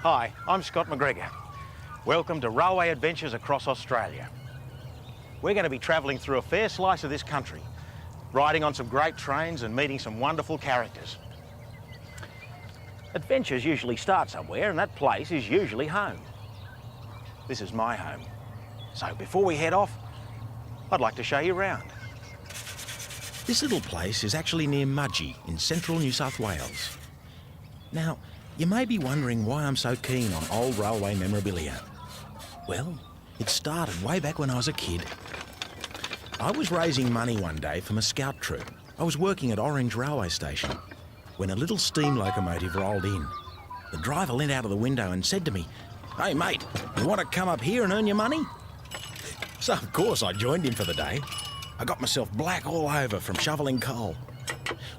Hi, I'm Scott McGregor. Welcome to Railway Adventures across Australia. We're going to be travelling through a fair slice of this country, riding on some great trains and meeting some wonderful characters. Adventures usually start somewhere, and that place is usually home. This is my home. So before we head off, I'd like to show you around. This little place is actually near Mudgee in central New South Wales. Now, you may be wondering why I'm so keen on old railway memorabilia. Well, it started way back when I was a kid. I was raising money one day for my scout troop. I was working at Orange Railway Station when a little steam locomotive rolled in. The driver leant out of the window and said to me, "Hey mate, you want to come up here and earn your money?" So of course I joined him for the day. I got myself black all over from shoveling coal.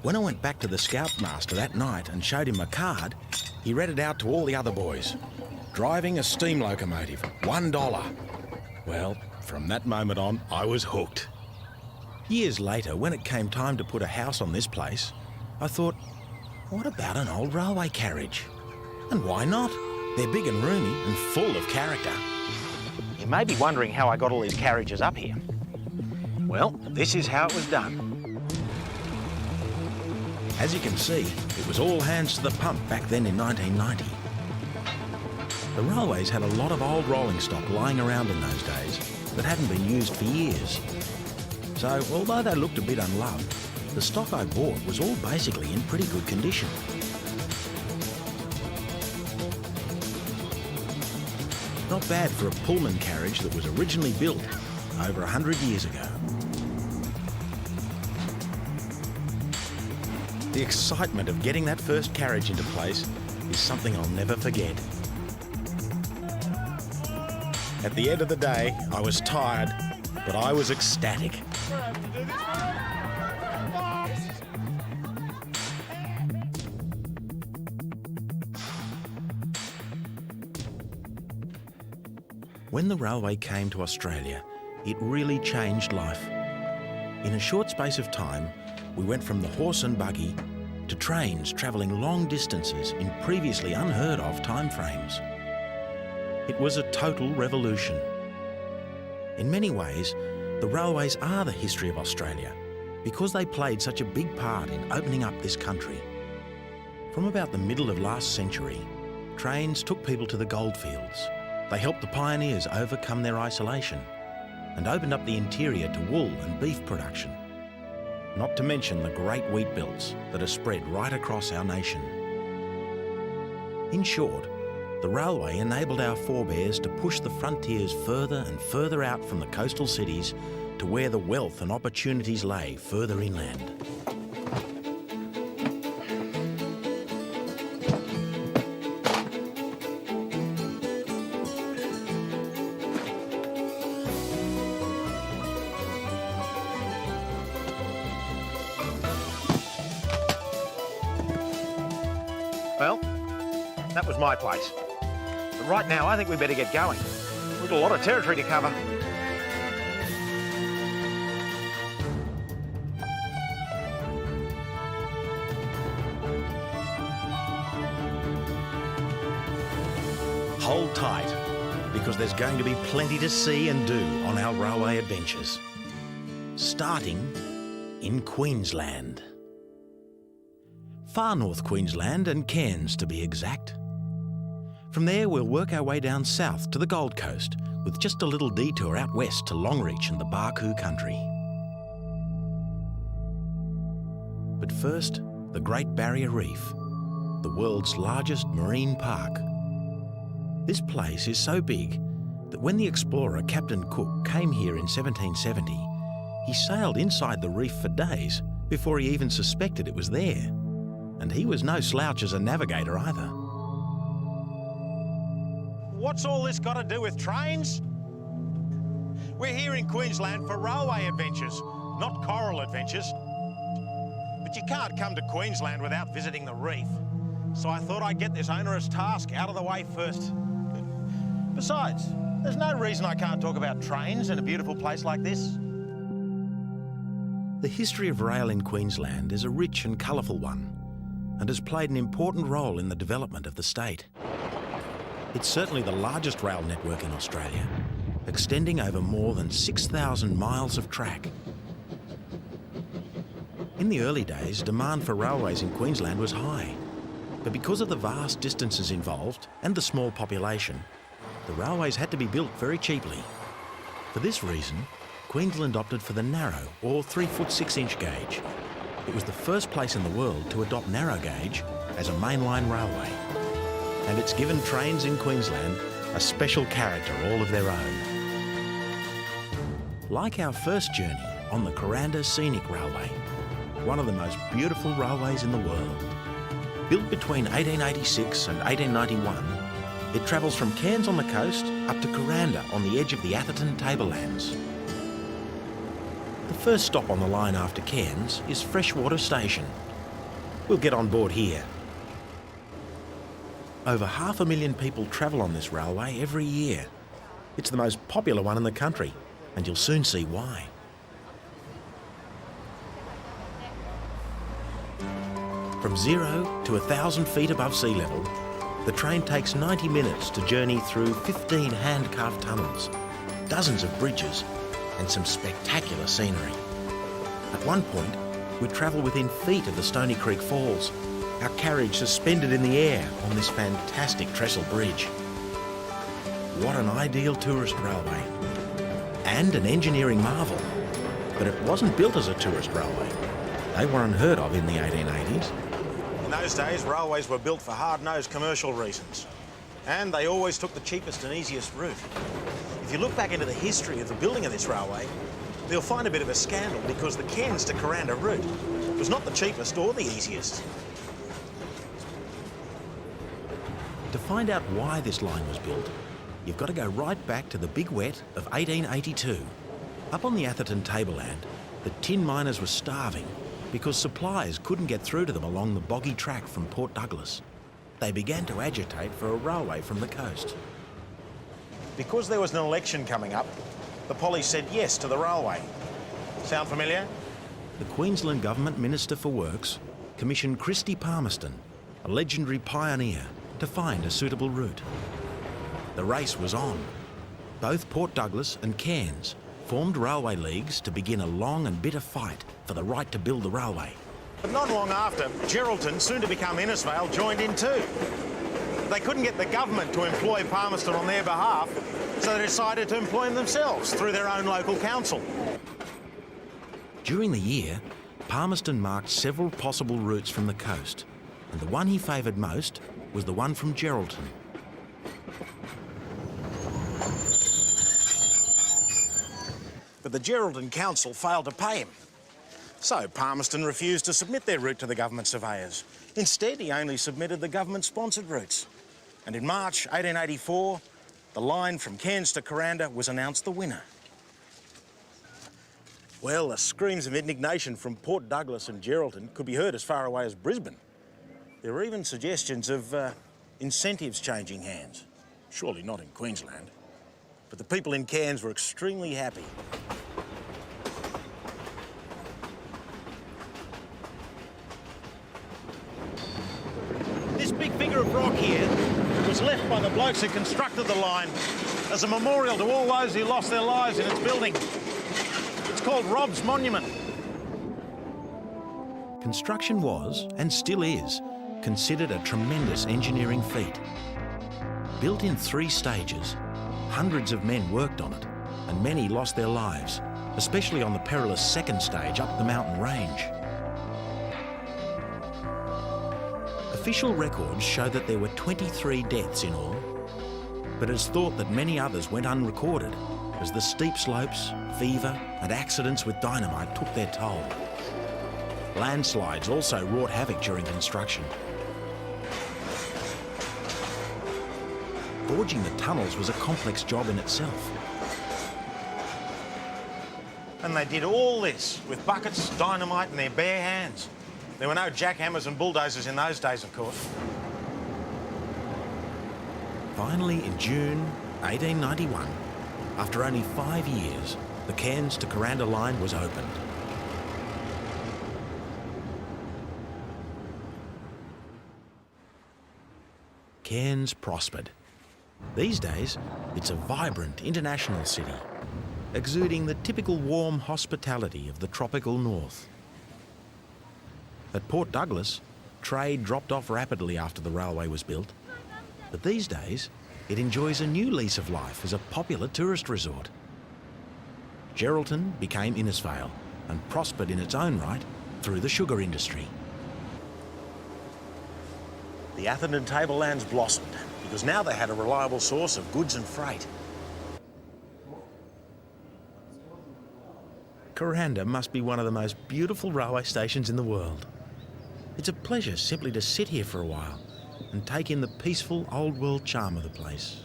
When I went back to the scoutmaster that night and showed him my card, he read it out to all the other boys. Driving a steam locomotive, $1. Well, from that moment on, I was hooked. Years later, when it came time to put a house on this place, I thought, what about an old railway carriage? And why not? They're big and roomy and full of character. You may be wondering how I got all these carriages up here. Well, this is how it was done. As you can see, it was all hands to the pump back then in 1990. The railways had a lot of old rolling stock lying around in those days that hadn't been used for years. So, although they looked a bit unloved, the stock I bought was all basically in pretty good condition. Not bad for a Pullman carriage that was originally built over 100 years ago. The excitement of getting that first carriage into place is something I'll never forget. At the end of the day, I was tired, but I was ecstatic. When the railway came to Australia, it really changed life. In a short space of time, we went from the horse and buggy to trains travelling long distances in previously unheard of timeframes. It was a total revolution. In many ways, the railways are the history of Australia because they played such a big part in opening up this country. From about the middle of last century, trains took people to the goldfields. They helped the pioneers overcome their isolation and opened up the interior to wool and beef production. Not to mention the great wheat belts that are spread right across our nation. In short, the railway enabled our forebears to push the frontiers further and further out from the coastal cities to where the wealth and opportunities lay further inland. Well, that was my place. But right now, I think we better get going. We've got a lot of territory to cover. Hold tight, because there's going to be plenty to see and do on our railway adventures. Starting in Queensland. Far north Queensland and Cairns to be exact. From there we'll work our way down south to the Gold Coast with just a little detour out west to Longreach and the Barcoo country. But first, the Great Barrier Reef, the world's largest marine park. This place is so big that when the explorer Captain Cook came here in 1770, he sailed inside the reef for days before he even suspected it was there. And he was no slouch as a navigator either. What's all this got to do with trains? We're here in Queensland for railway adventures, not coral adventures. But you can't come to Queensland without visiting the reef. So I thought I'd get this onerous task out of the way first. Besides, there's no reason I can't talk about trains in a beautiful place like this. The history of rail in Queensland is a rich and colourful one, and has played an important role in the development of the state. It's certainly the largest rail network in Australia, extending over more than 6,000 miles of track. In the early days, demand for railways in Queensland was high, but because of the vast distances involved and the small population, the railways had to be built very cheaply. For this reason, Queensland opted for the narrow or 3-foot 6-inch gauge. It was the first place in the world to adopt narrow gauge as a mainline railway. And it's given trains in Queensland a special character all of their own. Like our first journey on the Scenic Railway, one of the most beautiful railways in the world. Built between 1886 and 1891, it travels from Cairns on the coast up to Kuranda on the edge of the Atherton tablelands. The first stop on the line after Cairns is Freshwater Station. We'll get on board here. Over 500,000 people travel on this railway every year. It's the most popular one in the country, and you'll soon see why. From 0 to 1,000 feet above sea level, the train takes 90 minutes to journey through 15 hand-carved tunnels, dozens of bridges, and some spectacular scenery. At one point, we travel within feet of the Stony Creek Falls, our carriage suspended in the air on this fantastic trestle bridge. What an ideal tourist railway, and an engineering marvel. But it wasn't built as a tourist railway. They were unheard of in the 1880s. In those days, railways were built for hard-nosed commercial reasons, and they always took the cheapest and easiest route. If you look back into the history of the building of this railway, you'll find a bit of a scandal because the Cairns to Kuranda route was not the cheapest or the easiest. To find out why this line was built, you've got to go right back to the big wet of 1882. Up on the Atherton tableland, the tin miners were starving because supplies couldn't get through to them along the boggy track from Port Douglas. They began to agitate for a railway from the coast. Because there was an election coming up, the police said yes to the railway. Sound familiar? The Queensland Government Minister for Works commissioned Christy Palmerston, a legendary pioneer, to find a suitable route. The race was on. Both Port Douglas and Cairns formed railway leagues to begin a long and bitter fight for the right to build the railway. But not long after, Geraldton, soon to become Innisfail, joined in too. They couldn't get the government to employ Palmerston on their behalf, so they decided to employ them themselves through their own local council. During the year, Palmerston marked several possible routes from the coast, and the one he favoured most was the one from Geraldton. But the Geraldton Council failed to pay him. So Palmerston refused to submit their route to the government surveyors. Instead, he only submitted the government-sponsored routes. And in March 1884, the line from Cairns to Kuranda was announced the winner. Well, the screams of indignation from Port Douglas and Geraldton could be heard as far away as Brisbane. There were even suggestions of incentives changing hands. Surely not in Queensland. But the people in Cairns were extremely happy. This big figure of rock here was left by the blokes who constructed the line as a memorial to all those who lost their lives in its building. It's called Rob's Monument. Construction was, and still is, considered a tremendous engineering feat. Built in 3 stages, hundreds of men worked on it, and many lost their lives, especially on the perilous second stage up the mountain range. Official records show that there were 23 deaths in all, but it's thought that many others went unrecorded as the steep slopes, fever and accidents with dynamite took their toll. Landslides also wrought havoc during construction. Forging the tunnels was a complex job in itself. And they did all this with buckets, dynamite and their bare hands. There were no jackhammers and bulldozers in those days, of course. Finally, in June 1891, after only 5 years, the Cairns to Kuranda line was opened. Cairns prospered. These days, it's a vibrant international city, exuding the typical warm hospitality of the tropical north. At Port Douglas, trade dropped off rapidly after the railway was built, but these days it enjoys a new lease of life as a popular tourist resort. Geraldton became Innisfail and prospered in its own right through the sugar industry. The Atherton tablelands blossomed because now they had a reliable source of goods and freight. Kuranda must be one of the most beautiful railway stations in the world. It's a pleasure simply to sit here for a while and take in the peaceful old world charm of the place.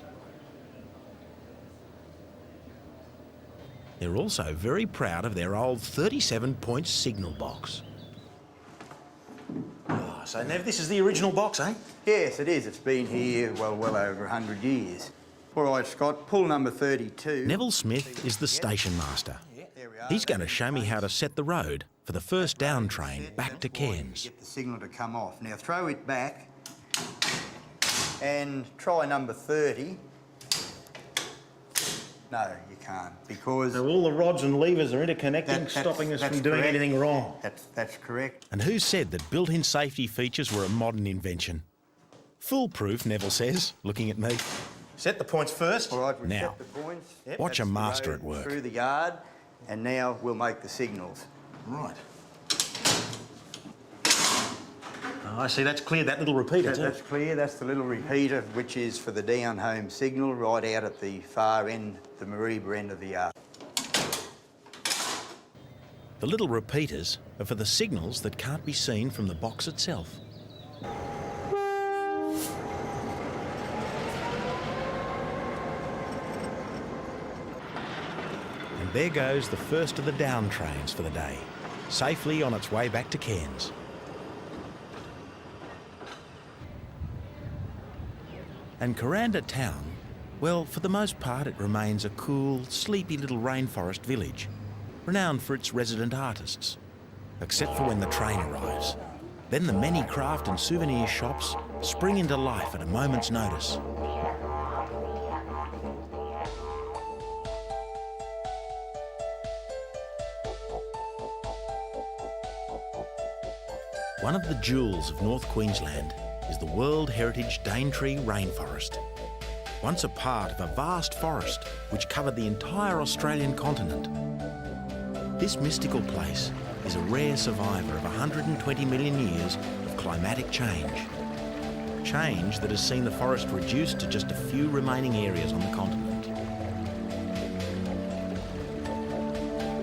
They're also very proud of their old 37-point signal box. Oh, so Nev, this is the original box, eh? Yes, it is. It's been here, well over 100 years. All right, Scott, pull number 32. Neville Smith is the station master. He's going to show me how to set the road for the first down train back to Cairns. Get the signal to come off. Now throw it back and try number 30. No, you can't, because... So all the rods and levers are interconnecting, stopping us from doing anything wrong. That's correct. And who said that built-in safety features were a modern invention? Foolproof, Neville says, looking at me. Set the points first. All right, we've Now, set the points. watch a That's the master road at work. Through the yard, and now we'll make the signals. Right. Oh, I see, that's clear, that little repeater too. That's clear. That's the little repeater, which is for the down-home signal right out at the far end, the Mareeba end of the yard. The little repeaters are for the signals that can't be seen from the box itself. And there goes the first of the down trains for the day, safely on its way back to Cairns. And Kuranda town, well, for the most part it remains a cool, sleepy little rainforest village, renowned for its resident artists, except for when the train arrives. Then the many craft and souvenir shops spring into life at a moment's notice. One of the jewels of North Queensland is the World Heritage Daintree Rainforest. Once a part of a vast forest which covered the entire Australian continent. This mystical place is a rare survivor of 120 million years of climatic change. Change that has seen the forest reduced to just a few remaining areas on the continent.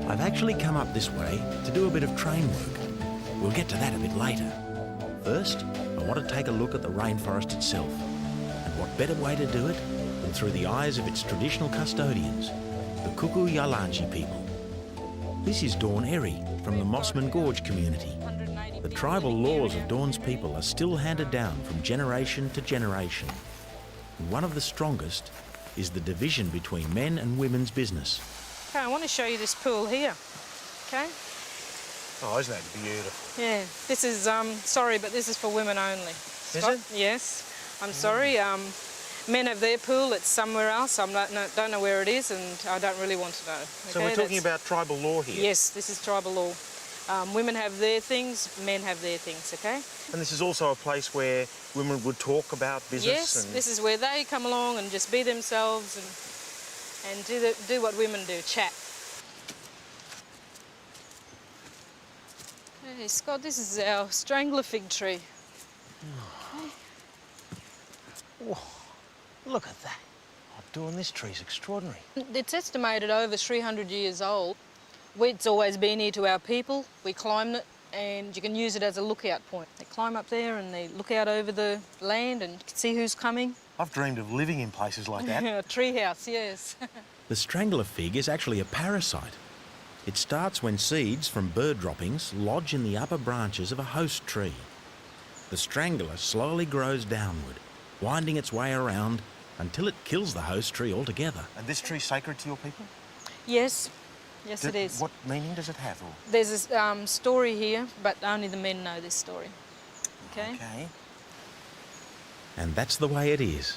I've actually come up this way to do a bit of train work. We'll get to that a bit later. First, I want to take a look at the rainforest itself. And what better way to do it than through the eyes of its traditional custodians, the Kuku Yalanji people. This is Dawn Eri from the Mossman Gorge community. The tribal laws of Dawn's people are still handed down from generation to generation. And one of the strongest is the division between men and women's business. Okay, I want to show you this pool here, okay? Oh, isn't that beautiful? Yeah, this is, sorry, but this is for women only. Is it? Yes, I'm sorry. Men have their pool, it's somewhere else. I don't know where it is, and I don't really want to know. So we're talking about tribal law here? Yes, this is tribal law. Women have their things, men have their things, okay? And this is also a place where women would talk about business? Yes, this is where they come along and just be themselves and do what women do, chat. Hey, Scott, this is our strangler fig tree. Whoa, look at that. Oh, doing this tree's extraordinary. It's estimated over 300 years old. It's always been here to our people. We climbed it and you can use it as a lookout point. They climb up there and they look out over the land and see who's coming. I've dreamed of living in places like that. A treehouse, yes. The strangler fig is actually a parasite. It starts when seeds from bird droppings lodge in the upper branches of a host tree. The strangler slowly grows downward, winding its way around until it kills the host tree altogether. And this tree's sacred to your people? Yes, yes it is. What meaning does it have? Or? There's a story here, but only the men know this story. Okay? Okay. And that's the way it is.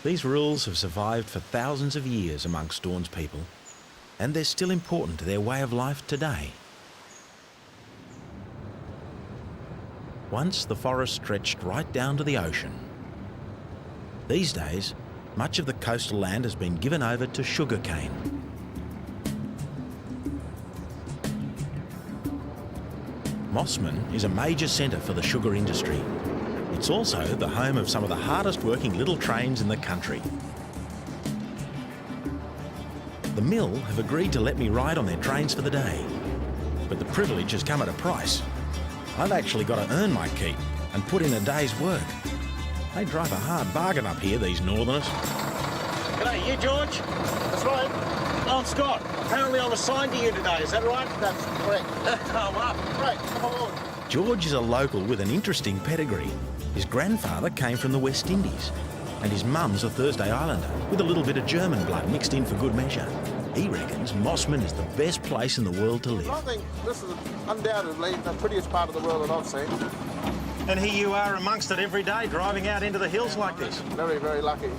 These rules have survived for thousands of years amongst Dawn's people, and they're still important to their way of life today. Once the forest stretched right down to the ocean. These days, much of the coastal land has been given over to sugarcane. Mossman is a major centre for the sugar industry. It's also the home of some of the hardest working little trains in the country. The mill have agreed to let me ride on their trains for the day, but the privilege has come at a price. I've actually got to earn my keep and put in a day's work. They drive a hard bargain up here, these northerners. G'day, you George? That's right. I'm Scott. Apparently I'm assigned to you today, is that right? That's correct. Come up. Great, come on. George is a local with an interesting pedigree. His grandfather came from the West Indies, and his mum's a Thursday Islander with a little bit of German blood mixed in for good measure. He reckons Mossman is the best place in the world to live. I think this is undoubtedly the prettiest part of the world that I've seen. And here you are amongst it every day, driving out into the hills like this. Very, very lucky.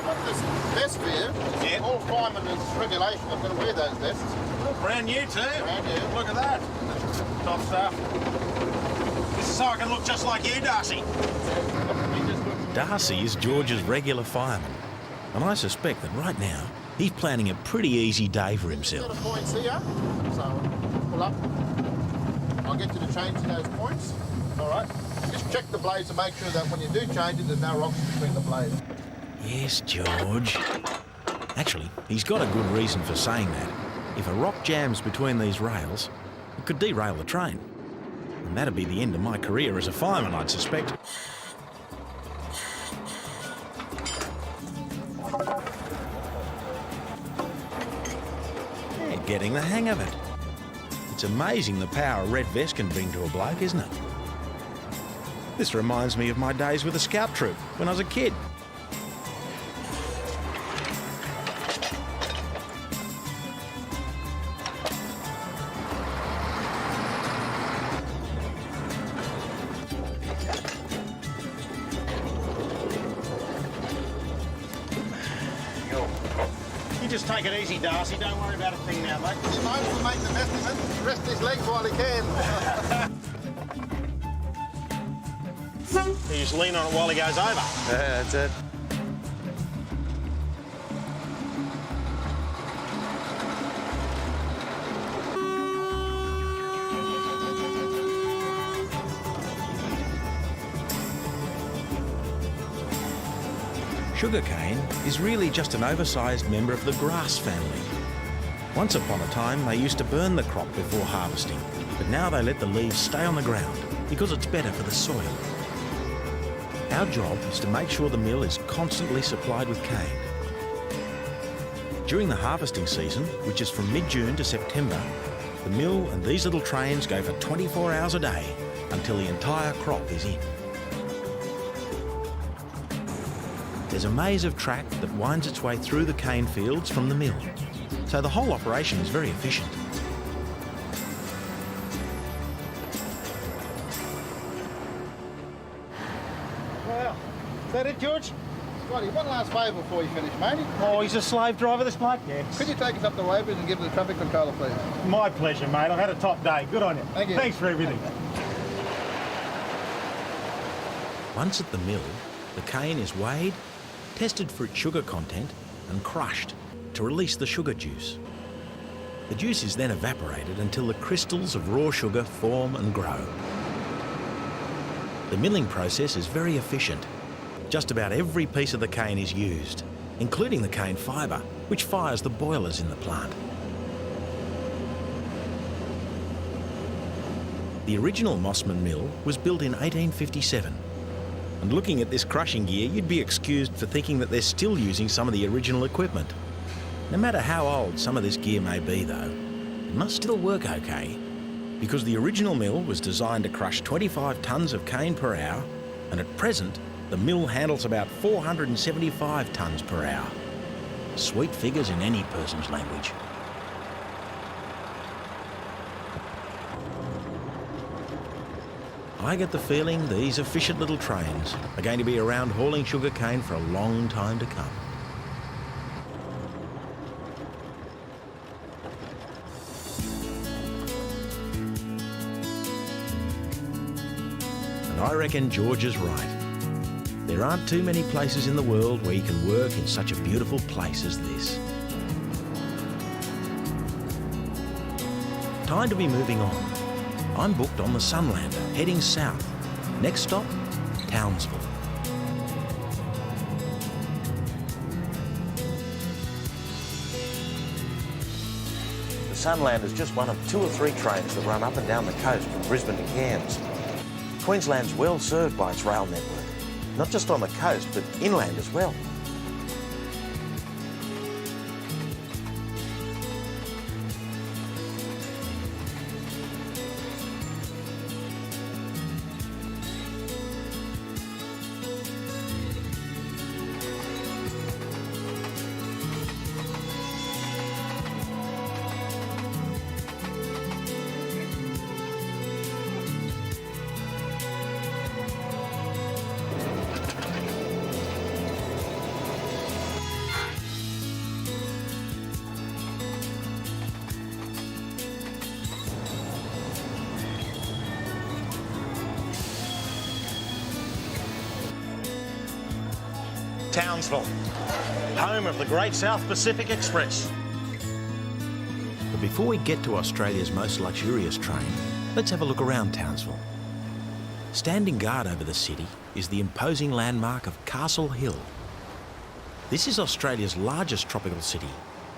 But this vest here, Yeah. all firemen and regulation have got to wear those vests. Brand new too. Brand new. Look at that. Top stuff. This is so I can look just like you, Darcy. Darcy is George's regular fireman, and I suspect that right now he's planning a pretty easy day for Set himself. of points here, so pull up. I'll get you to change those points. All right. Just check the blades to make sure that when you do change it, there's no rocks between the blades. Yes, George. Actually, he's got a good reason for saying that. If a rock jams between these rails, it could derail the train. And that'd be the end of my career as a fireman, I'd suspect. Yeah, getting the hang of it. It's amazing the power a red vest can bring to a bloke, isn't it? This reminds me of my days with the scout troop when I was a kid. You just take it easy, Darcy. Don't worry about a thing now, mate. He might as well make the best of it. Rest his legs while he can. You just lean on it while he goes over. Yeah, that's it. Sugarcane is really just an oversized member of the grass family. Once upon a time, they used to burn the crop before harvesting, but now they let the leaves stay on the ground because it's better for the soil. Our job is to make sure the mill is constantly supplied with cane. During the harvesting season, which is from mid-June to September, the mill and these little trains go for 24 hours a day until the entire crop is in. There's a maze of track that winds its way through the cane fields from the mill, so the whole operation is very efficient. Well, is that it, George? Scotty, one last favour before you finish, matey. Oh, he's a slave driver, this bloke? Yes. Could you take us up the Weybridge and give the traffic controller, please? My pleasure, mate. I've had a top day. Good on you. Thank you. Thanks for everything. Once at the mill, the cane is weighed, tested for its sugar content and crushed to release the sugar juice. The juice is then evaporated until the crystals of raw sugar form and grow. The milling process is very efficient Just about every piece of the cane is used, including the cane fibre, which fires the boilers in the plant. The original Mossman mill was built in 1857. And looking at this crushing gear, you'd be excused for thinking that they're still using some of the original equipment. No matter how old some of this gear may be though, it must still work okay, because the original mill was designed to crush 25 tonnes of cane per hour, and at present, the mill handles about 475 tonnes per hour. Sweet figures in any person's language. I get the feeling these efficient little trains are going to be around hauling sugar cane for a long time to come. And I reckon George is right. There aren't too many places in the world where you can work in such a beautiful place as this. Time to be moving on. I'm booked on the Sunlander, heading south. Next stop, Townsville. The Sunlander is just one of 2 or 3 trains that run up and down the coast from Brisbane to Cairns. Queensland's well served by its rail network, not just on the coast, but inland as well. Townsville, home of the Great South Pacific Express. But before we get to Australia's most luxurious train, let's have a look around Townsville. Standing guard over the city is the imposing landmark of Castle Hill. This is Australia's largest tropical city,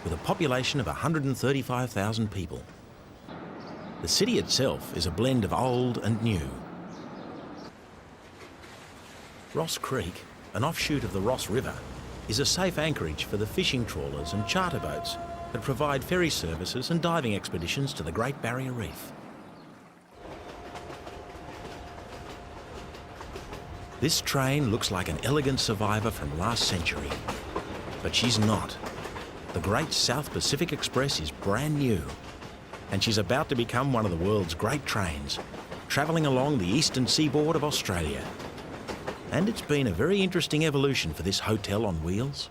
with a population of 135,000 people. The city itself is a blend of old and new. Ross Creek, an offshoot of the Ross River, is a safe anchorage for the fishing trawlers and charter boats that provide ferry services and diving expeditions to the Great Barrier Reef. This train looks like an elegant survivor from last century, but she's not. The Great South Pacific Express is brand new, and she's about to become one of the world's great trains, travelling along the eastern seaboard of Australia. And it's been a very interesting evolution for this hotel on wheels.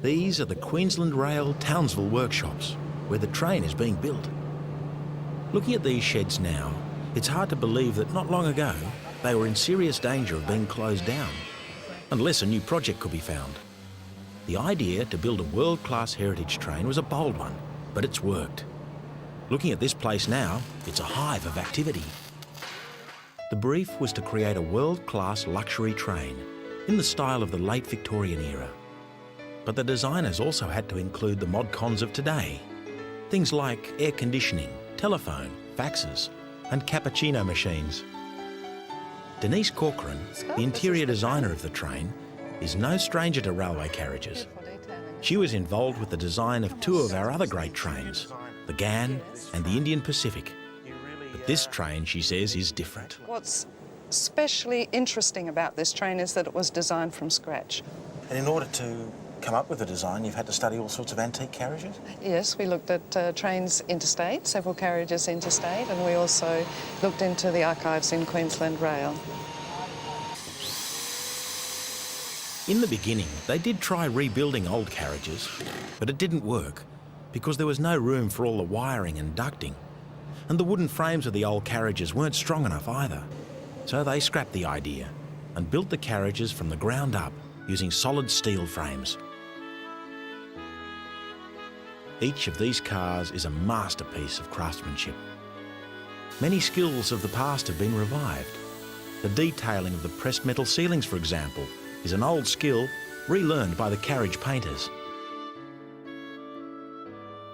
These are the Queensland Rail Townsville workshops, where the train is being built. Looking at these sheds now, it's hard to believe that not long ago they were in serious danger of being closed down, unless a new project could be found. The idea to build a world-class heritage train was a bold one, but it's worked. Looking at this place now, it's a hive of activity. The brief was to create a world-class luxury train in the style of the late Victorian era. But the designers also had to include the mod cons of today. Things like air conditioning, telephone, faxes, and cappuccino machines. Denise Corcoran, the interior designer of the train, is no stranger to railway carriages. She was involved with the design of 2 of our other great trains, the GAN and the Indian Pacific. But this train, she says, is different. What's especially interesting about this train is that it was designed from scratch. And in order to come up with the design, you've had to study all sorts of antique carriages? Yes, we looked at trains interstate, several carriages interstate, and we also looked into the archives in Queensland Rail. In the beginning, they did try rebuilding old carriages, but it didn't work because there was no room for all the wiring and ducting. And the wooden frames of the old carriages weren't strong enough either. So they scrapped the idea and built the carriages from the ground up using solid steel frames. Each of these cars is a masterpiece of craftsmanship. Many skills of the past have been revived. The detailing of the pressed metal ceilings, for example, is an old skill relearned by the carriage painters.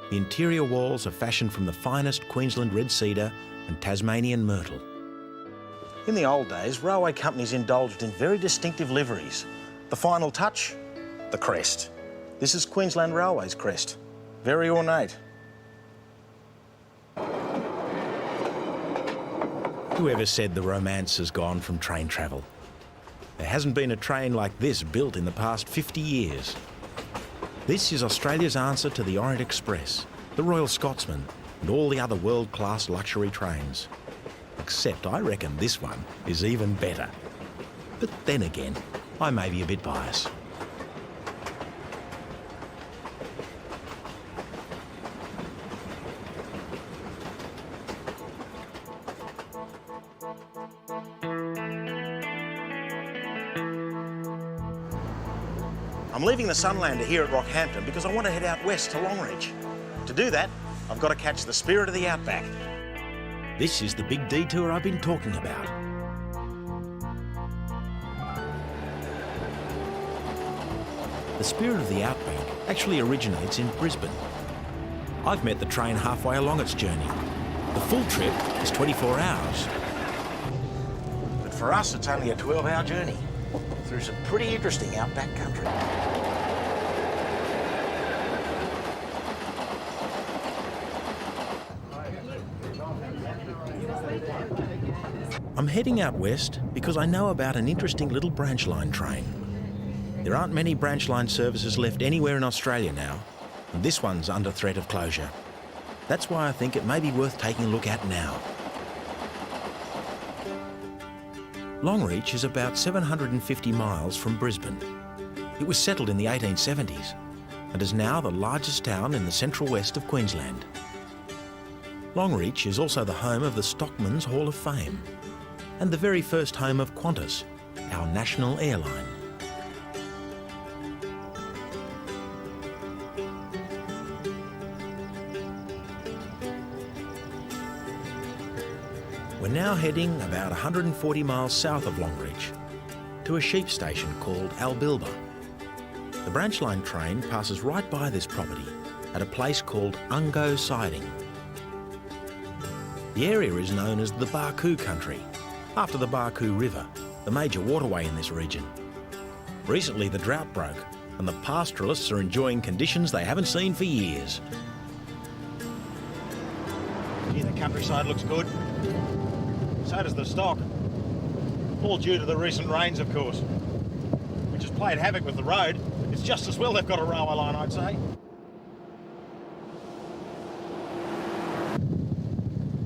The interior walls are fashioned from the finest Queensland red cedar and Tasmanian myrtle. In the old days, railway companies indulged in very distinctive liveries. The final touch, the crest. This is Queensland Railway's crest. Very ornate. Whoever said the romance has gone from train travel? There hasn't been a train like this built in the past 50 years. This is Australia's answer to the Orient Express, the Royal Scotsman, and all the other world-class luxury trains. Except I reckon this one is even better. But then again, I may be a bit biased. I'm leaving the Sunlander here at Rockhampton because I want to head out west to Longreach. To do that, I've got to catch the Spirit of the Outback. This is the big detour I've been talking about. The Spirit of the Outback actually originates in Brisbane. I've met the train halfway along its journey. The full trip is 24 hours. But for us, it's only a 12-hour journey through some pretty interesting outback country. I'm heading out west because I know about an interesting little branch line train. There aren't many branch line services left anywhere in Australia now, and this one's under threat of closure. That's why I think it may be worth taking a look at now. Longreach is about 750 miles from Brisbane. It was settled in the 1870s and is now the largest town in the central west of Queensland. Longreach is also the home of the Stockman's Hall of Fame and the very first home of Qantas, our national airline. We're now heading about 140 miles south of Longreach to a sheep station called Albilba. The branch line train passes right by this property at a place called Ungo Siding. The area is known as the Barcoo country, after the Barcoo River, the major waterway in this region. Recently the drought broke and the pastoralists are enjoying conditions they haven't seen for years. Gee, the countryside looks good. So does the stock. All due to the recent rains, of course, which has played havoc with the road. It's just as well they've got a railway line, I'd say.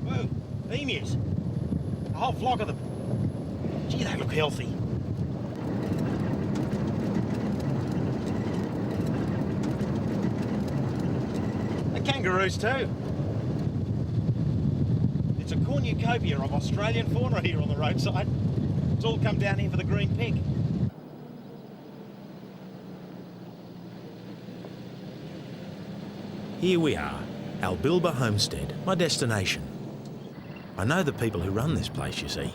Whoa, emus. A whole flock of them. Gee, they look healthy. The kangaroos too. It's a cornucopia of Australian fauna here on the roadside. It's all come down here for the green pig. Here we are, Albilba Homestead, my destination. I know the people who run this place, you see.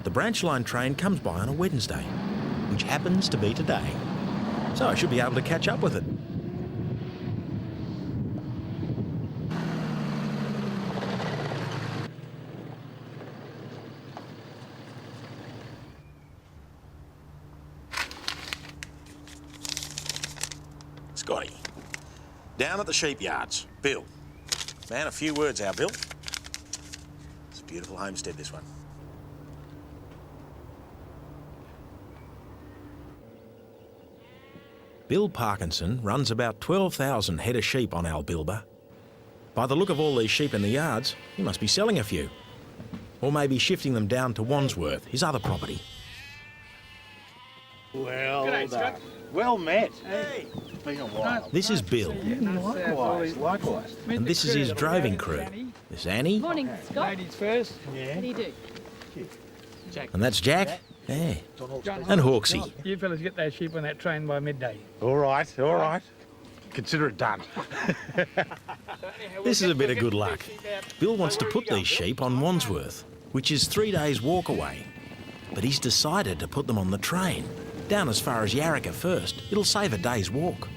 The branch line train comes by on a Wednesday, which happens to be today. So I should be able to catch up with it. Scotty, down at the sheep yards. Bill. Man, a few words, our Bill. It's a beautiful homestead, this one. Bill Parkinson runs about 12,000 head of sheep on Albilba. By the look of all these sheep in the yards, he must be selling a few. Or maybe shifting them down to Wandsworth, his other property. Well done. Well met. Hey. It's been a while. This is Bill, Likewise. and this is his droving crew. This is Annie, Morning, Scott. Ladies first. What do you do? and that's Jack, yeah, and Hawksy. You fellas get those sheep on that train by midday. All right, all right. consider it done. This is a bit of good luck. Bill wants to put these sheep on Wandsworth, which is 3 days' walk away. But he's decided to put them on the train, down as far as Yarrika first. It'll save a day's walk.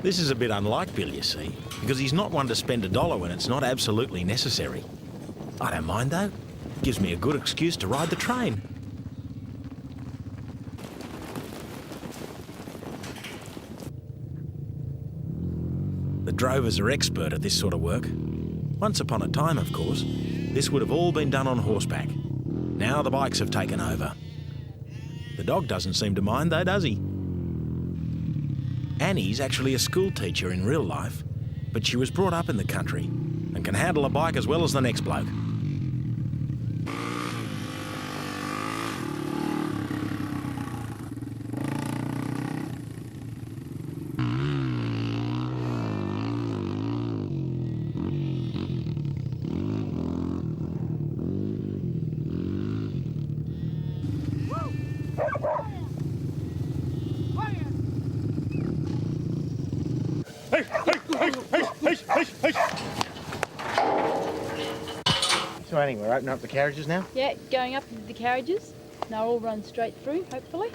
This is a bit unlike Bill, you see, because he's not one to spend $1 when it's not absolutely necessary. I don't mind though. Gives me a good excuse to ride the train. The drovers are expert at this sort of work. Once upon a time, of course, this would have all been done on horseback. Now the bikes have taken over. The dog doesn't seem to mind though, does he? Annie's actually a school teacher in real life, but she was brought up in the country and can handle a bike as well as the next bloke. So Annie, we're opening up the carriages now? Yeah, going up into the carriages. They'll all run straight through, hopefully.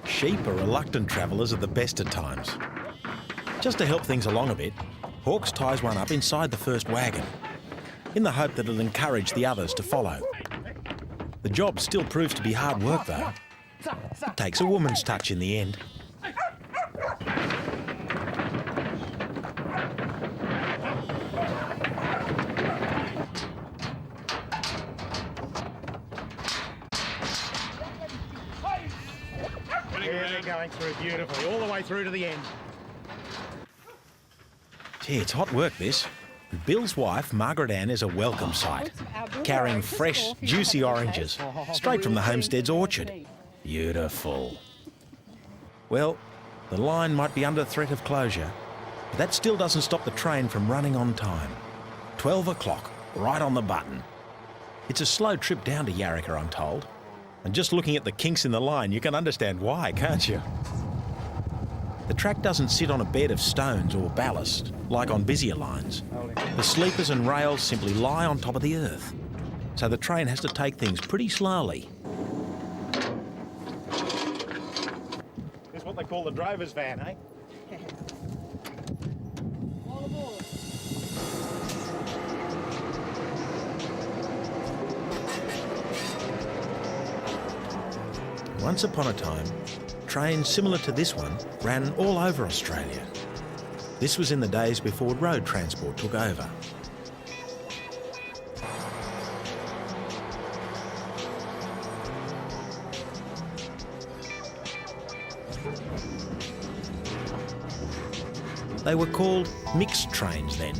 Sheep are reluctant travellers at the best of times. Just to help things along a bit, Hawks ties one up inside the first wagon, in the hope that it'll encourage the others to follow. The job still proves to be hard work though. It takes a woman's touch in the end. Yeah, they're going through beautifully, all the way through to the end. Gee, it's hot work this. Bill's wife, Margaret Ann, is a welcome sight, carrying fresh, juicy oranges, straight from the homestead's orchard. Beautiful. Well, the line might be under threat of closure, but that still doesn't stop the train from running on time. 12 o'clock, right on the button. It's a slow trip down to Yarrika, I'm told. And just looking at the kinks in the line, you can understand why, can't you? The track doesn't sit on a bed of stones or ballast, like on busier lines. The sleepers and rails simply lie on top of the earth. So the train has to take things pretty slowly. It's what they call the drover's van, eh? Once upon a time, trains similar to this one ran all over Australia. This was in the days before road transport took over. They were called mixed trains then,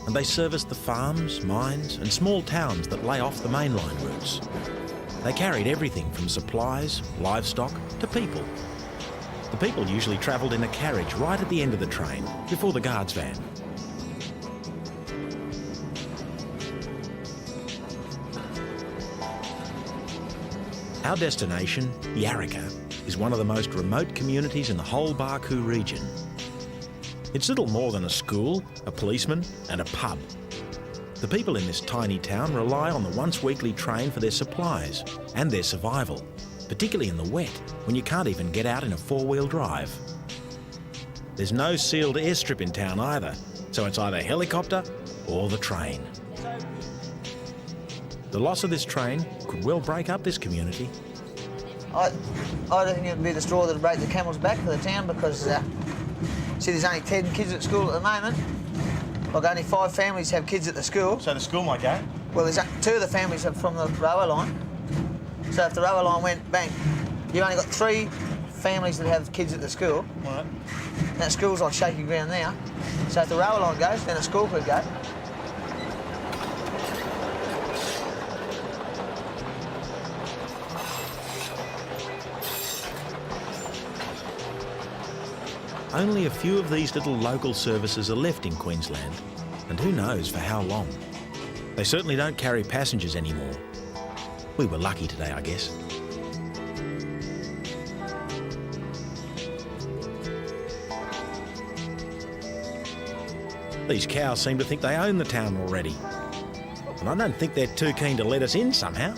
and they serviced the farms, mines and small towns that lay off the mainline routes. They carried everything from supplies, livestock to people. The people usually travelled in a carriage right at the end of the train, before the guard's van. Our destination, Yarrika, is one of the most remote communities in the whole Barcoo region. It's little more than a school, a policeman and a pub. The people in this tiny town rely on the once-weekly train for their supplies and their survival, particularly in the wet, when you can't even get out in a four-wheel drive. There's no sealed airstrip in town either, so it's either helicopter or the train. The loss of this train could well break up this community. I don't think it would be the straw that would break the camel's back for the town because, see, there's only 10 kids at school at the moment. Like, only 5 families have kids at the school. So the school might go? Well, there's 2 of the families are from the railway line. So if the railway line went bang, you've only got 3 families that have kids at the school. Right. That school's on shaky ground now. So if the railway line goes, then a school could go. Only a few of these little local services are left in Queensland, and who knows for how long. They certainly don't carry passengers anymore. We were lucky today, I guess. These cows seem to think they own the town already. And I don't think they're too keen to let us in somehow.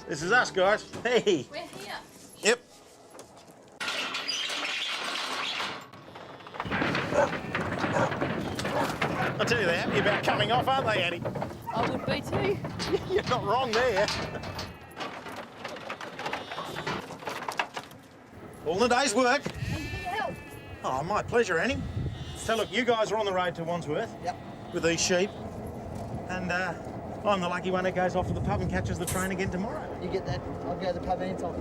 This is us, guys. Hey. We're here. Yep. I tell you, they're happy about coming off, aren't they, Annie? I would be too. You're not wrong there. All the day's work. Oh, my pleasure, Annie. So look, you guys are on the road to Wandsworth. Yep. With these sheep. And I'm the lucky one who goes off to the pub and catches the train again tomorrow. You get that? I'll go to the pub anytime.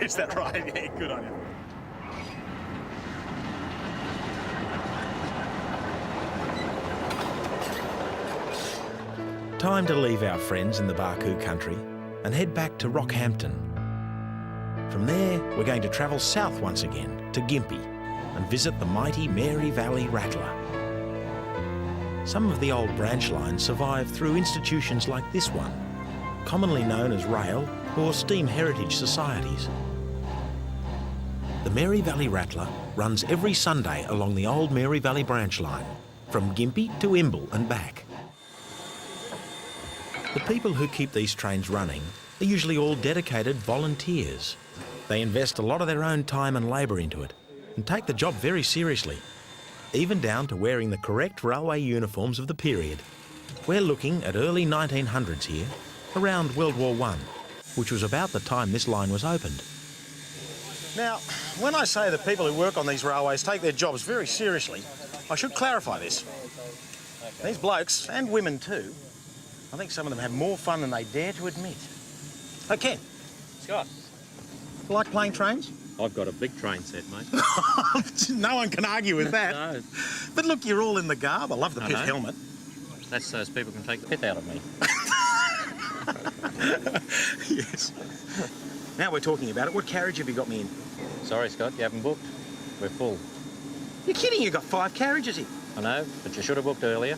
Is that right? Yeah, good on you. Time to leave our friends in the Barcoo country and head back to Rockhampton. From there, we're going to travel south once again to Gympie and visit the mighty Mary Valley Rattler. Some of the old branch lines survive through institutions like this one, commonly known as rail or steam heritage societies. The Mary Valley Rattler runs every Sunday along the old Mary Valley branch line, from Gympie to Imbil and back. The people who keep these trains running are usually all dedicated volunteers. They invest a lot of their own time and labour into it and take the job very seriously, even down to wearing the correct railway uniforms of the period. We're looking at early 1900s here, around World War I, which was about the time this line was opened. Now, when I say that people who work on these railways take their jobs very seriously, I should clarify this. These blokes, and women too, I think some of them have more fun than they dare to admit. Oh, Ken. Scott. Like playing trains? I've got a big train set, mate. No one can argue with that. No. But look, you're all in the garb. I love the pith helmet. That's so people can take the pith out of me. Yes. Now we're talking about it. What carriage have you got me in? Sorry, Scott, you haven't booked. We're full. You're kidding, you've got 5 carriages in. I know, but you should have booked earlier.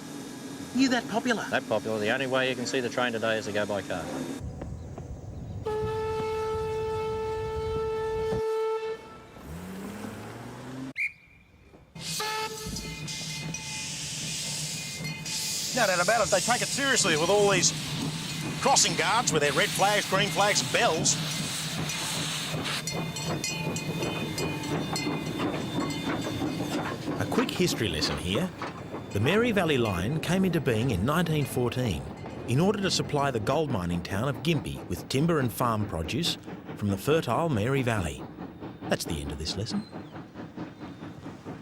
You that popular? That popular. The only way you can see the train today is to go by car. No doubt about it. They take it seriously with all these crossing guards with their red flags, green flags, bells. A quick history lesson here. The Mary Valley Line came into being in 1914 in order to supply the gold mining town of Gympie with timber and farm produce from the fertile Mary Valley. That's the end of this lesson.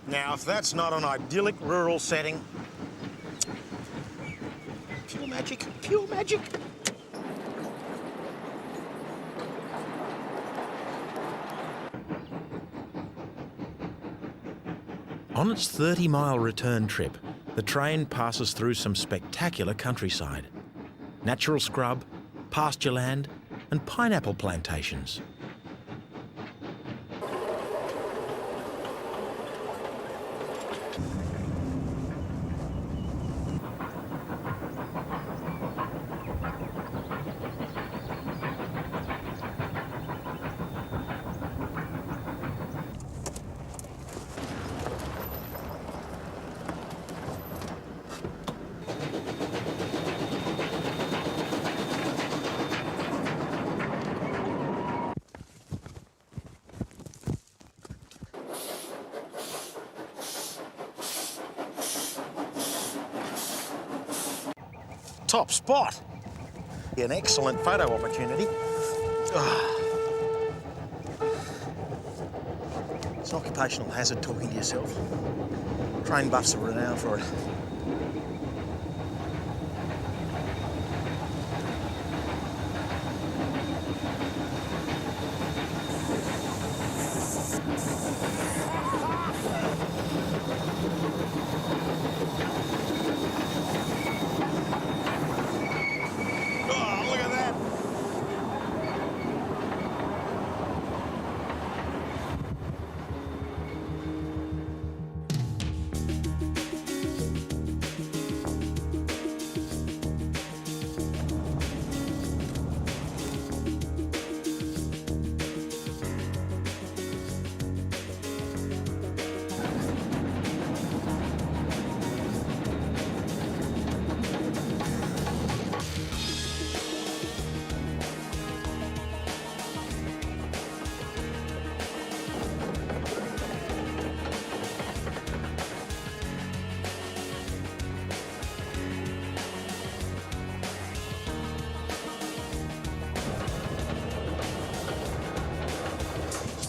Now, if that's not an idyllic rural setting, pure magic, pure magic. On its 30-mile return trip, the train passes through some spectacular countryside. Natural scrub, pasture land and pineapple plantations. Top spot. An excellent photo opportunity. It's an occupational hazard talking to yourself. Train buffs are renowned for it.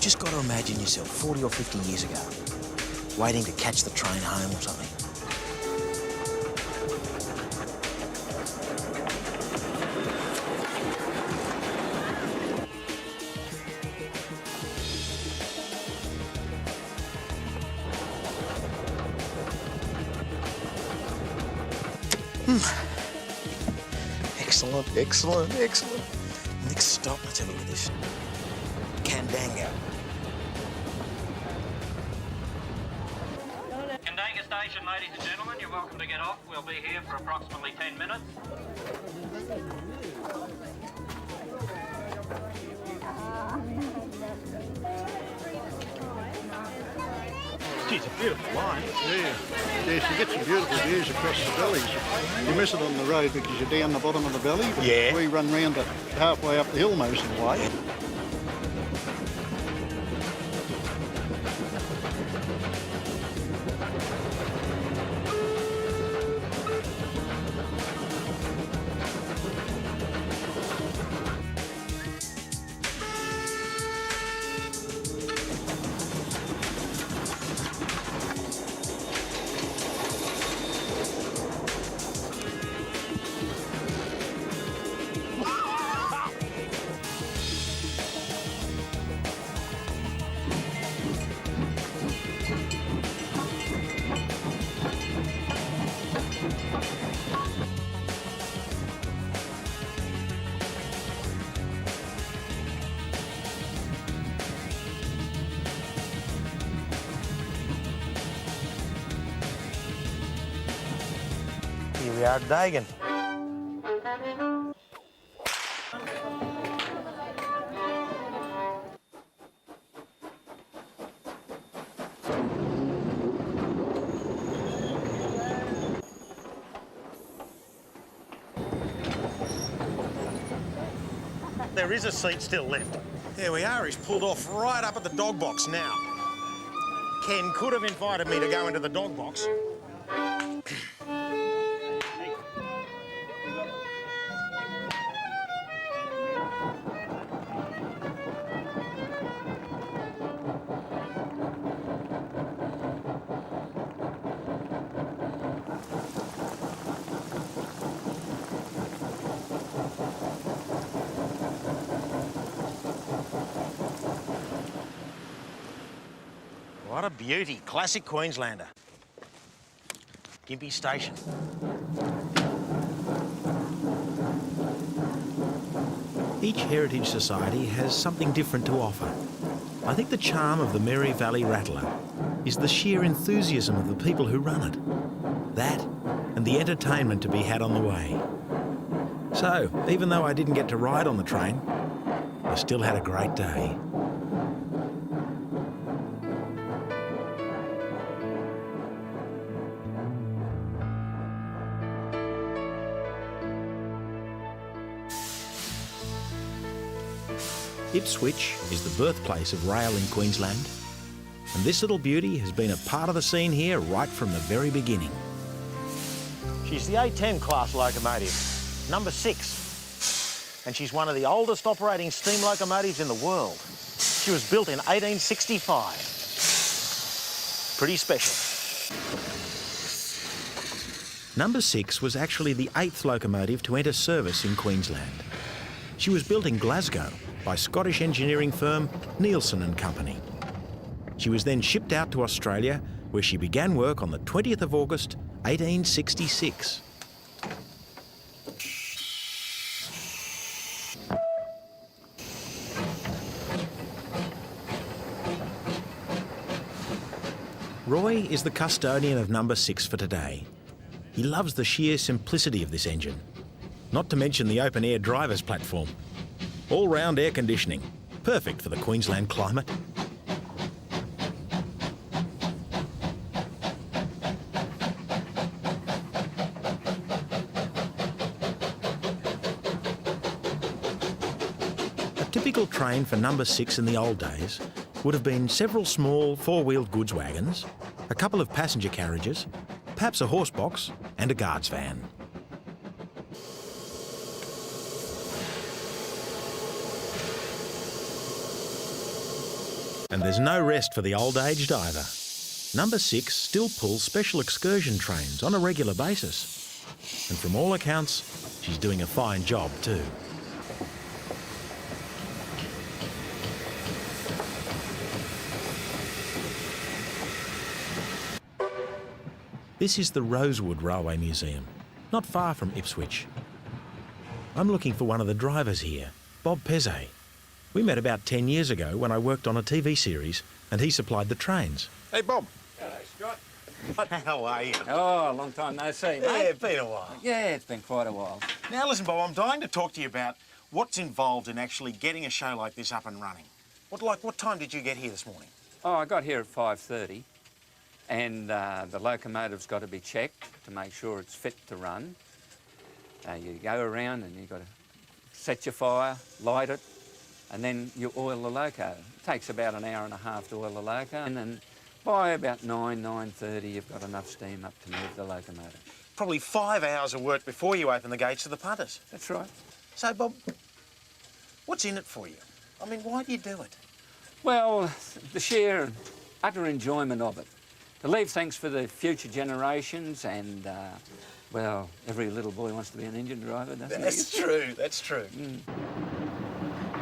just got to imagine yourself 40 or 50 years ago, waiting to catch the train home or something. Excellent, excellent, excellent. Next stop, let's have a look at this. Candango. Candango Station, ladies and gentlemen, you're welcome to get off. We'll be here for approximately 10 minutes. Gee, it's a beautiful line. Yeah. Yes, you get some beautiful views across the valleys. You miss it on the road because you're down the bottom of the valley. But Yeah. we run round it halfway up the hill most of the way. Here we are at Dagon. There is a seat still left. There we are. He's pulled off right up at the dog box now. Ken could have invited me to go into the dog box. What a beauty. Classic Queenslander. Gympie Station. Each heritage society has something different to offer. I think the charm of the Mary Valley Rattler is the sheer enthusiasm of the people who run it. That and the entertainment to be had on the way. So, even though I didn't get to ride on the train, I still had a great day. Ipswich is the birthplace of rail in Queensland, and this little beauty has been a part of the scene here right from the very beginning. She's the A10 class locomotive, number 6. And she's one of the oldest operating steam locomotives in the world. She was built in 1865. Pretty special. Number 6 was actually the 8th locomotive to enter service in Queensland. She was built in Glasgow by Scottish engineering firm Neilson and Company. She was then shipped out to Australia, where she began work on the 20th of August, 1866. Roy is the custodian of number 6 for today. He loves the sheer simplicity of this engine, not to mention the open-air driver's platform. All-round air conditioning, perfect for the Queensland climate. A typical train for number 6 in the old days would have been several small four-wheeled goods wagons, a couple of passenger carriages, perhaps a horse box and a guard's van. And there's no rest for the old-aged either. Number 6 still pulls special excursion trains on a regular basis. And from all accounts, she's doing a fine job too. This is the Rosewood Railway Museum, not far from Ipswich. I'm looking for one of the drivers here, Bob Pezet. We met about 10 years ago when I worked on a TV series and he supplied the trains. Hey, Bob. Hello, Scott. How are you? Oh, long time no see, mate. Yeah, it's been a while. Yeah, it's been quite a while. Now, listen, Bob, I'm dying to talk to you about what's involved in actually getting a show like this up and running. What time did you get here this morning? Oh, I got here at 5:30, and the locomotive's got to be checked to make sure it's fit to run. You go around and you've got to set your fire, light it, and then you oil the loco. It takes about an hour and a half to oil the loco, and then by about 9:30, you've got enough steam up to move the locomotive. Probably 5 hours of work before you open the gates to the punters. That's right. So, Bob, what's in it for you? I mean, why do you do it? Well, the sheer and utter enjoyment of it. To leave things for the future generations and, well, every little boy wants to be an engine driver, doesn't he? That's true, that's true.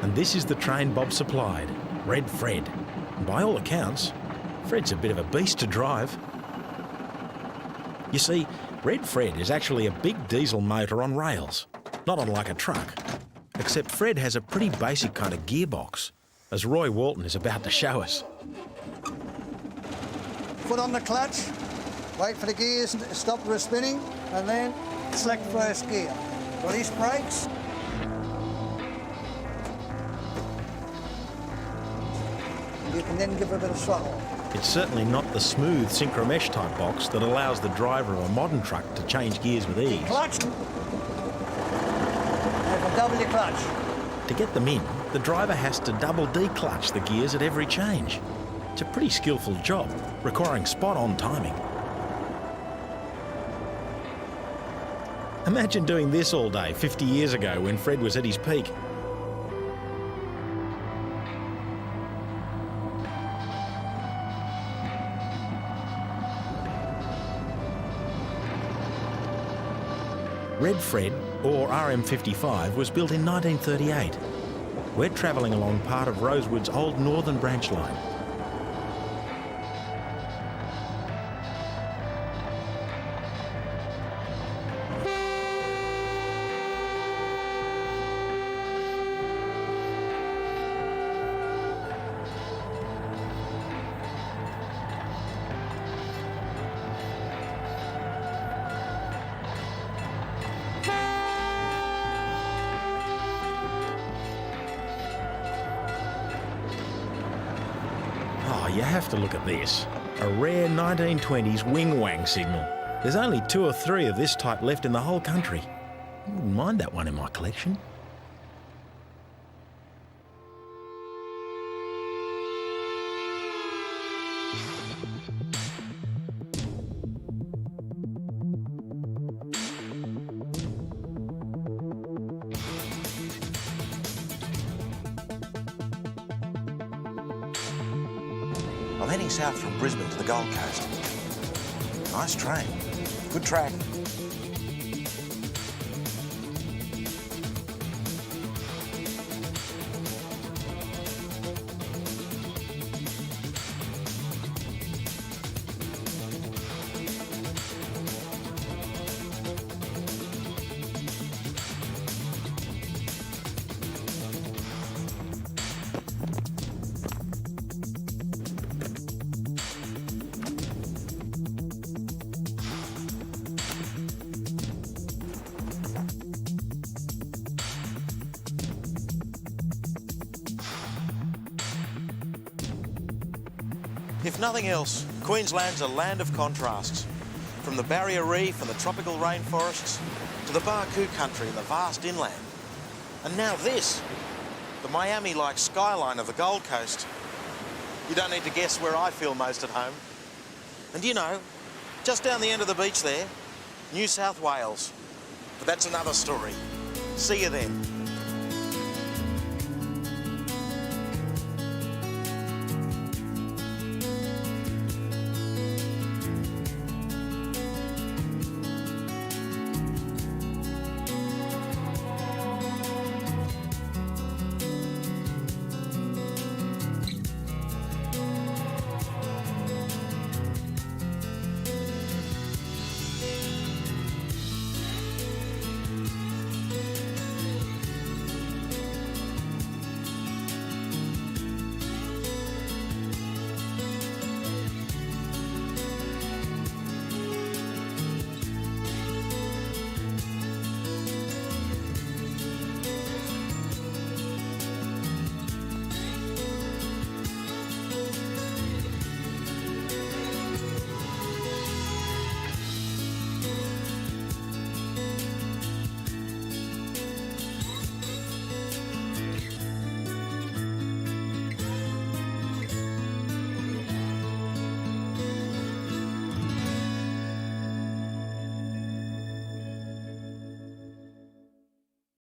And this is the train Bob supplied, Red Fred. And by all accounts, Fred's a bit of a beast to drive. You see, Red Fred is actually a big diesel motor on rails, not on like a truck. Except Fred has a pretty basic kind of gearbox, as Roy Walton is about to show us. Foot on the clutch, wait for the gears to stop the spinning, and then select first gear. Release brakes. You can then give it a bit of throttle. It's certainly not the smooth synchromesh type box that allows the driver of a modern truck to change gears with ease. Clutch. And double your clutch. To get them in, the driver has to double declutch the gears at every change. It's a pretty skillful job, requiring spot-on timing. Imagine doing this all day 50 years ago when Fred was at his peak. Red Fred, or RM55, was built in 1938. We're travelling along part of Rosewood's old northern branch line. You have to look at this. A rare 1920s wing-wang signal. There's only 2 or 3 of this type left in the whole country. I wouldn't mind that one in my collection. I'm heading south from Brisbane to the Gold Coast. Nice train, good track. If nothing else, Queensland's a land of contrasts. From the barrier reef and the tropical rainforests to the Barcoo country and the vast inland. And now this, the Miami-like skyline of the Gold Coast. You don't need to guess where I feel most at home. And you know, just down the end of the beach there, New South Wales. But that's another story. See you then.